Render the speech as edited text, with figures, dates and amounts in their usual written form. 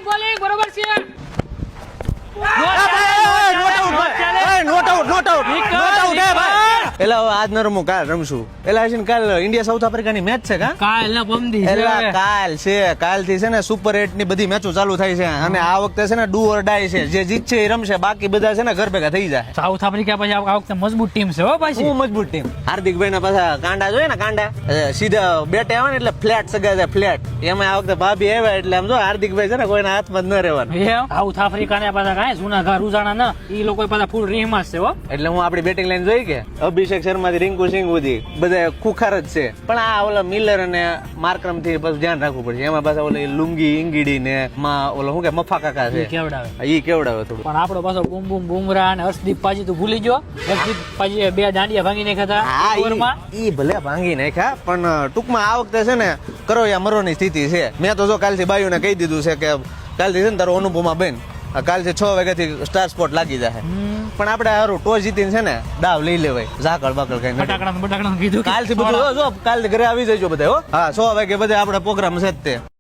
Bowling બરોબર છે. એલા હવે આજ ન રમું, કાલ રમશું. એલા છે ને કાલ ઇન્ડિયા સાઉથ આફ્રિકાની મેચ છે કા? કાલ ને પમદી એલા કાલ છે, કાલથી છે ને સુપર 8 ની બધી મેચો ચાલુ થાય છે અને આ વખતે છે ને ડુ ઓર ડાય છે. જે જીતશે એ રમશે, બાકી બધા છે ને ઘર ભેગા થઈ જાય. સાઉથ આફ્રિકા પછી આ વખતે મજબૂત ટીમ છે હો પાછી. બહુ મજબૂત ટીમ. હાર્દિકભાઈ ના પાછા કાંડા જોઈએ ને, કાંડા સીધા બેટે આવે ને એટલે ફ્લેટ સગા જાય, ફ્લેટ. એમાં આ વખતે ભાભી આવ્યા એટલે આમ જો હાર્દિકભાઈ છે ને કોઈના હાથમાં જ ન રહેવાનું. સાઉથ આફ્રિકા ને પાછા કાંઈ જૂના ઘર ઉજાણા ના, ઈ લોકો પાછા ફૂલ રીહમાં છે હો. એટલે હું આપડી બેટિંગ લાઈન જોઈ કે અભિષેક શર્મા થી રિંકુ સિંહ સુધી બધા ખુખાર જ છે. પણ આ ઓલા મિલર અને માર્કરમ થી બસ ધ્યાન રાખવું પડશે. એમાં પાછા ઓલા લુંગી ઇંગીડી ને ઓલો શું કે મફા કાકા છે, કેવડાવે ઈ કેવડાવે થોડું. પણ આપણો પાછો બૂમ બૂમ બુમરા અને હર્ષદીપ પાજી તું ભૂલી ગયો. હર્ષદીપ પાજી 2 દાંડિયા ભાંગી નાખ્યા હતા ઓવરમાં. ઈ ભલે ભાંગી નાખ્યા, પણ ટૂંકમાં આ વખતે છે ને કરો યા મરોની સ્થિતિ છે. મેં તો જો કાલથી બાયુને કહી દીધું છે કે કાલથી છે ને તારો અનુપમા બેન કાલથી 6 વાગ્યાથી સ્ટાર સ્પોટ લાગી જાય. પણ આપણે હારું ટોસ જીતીને છે ને દાવ લઈ લેવાય. ઝાકળ બાકળ કઈ બટાકડા કીધું કાલથી બધું જો કાલથી ઘરે આવી જજો બધા. હો હા, 6 વાગે બધા આપણે પ્રોગ્રામ છે જ તે.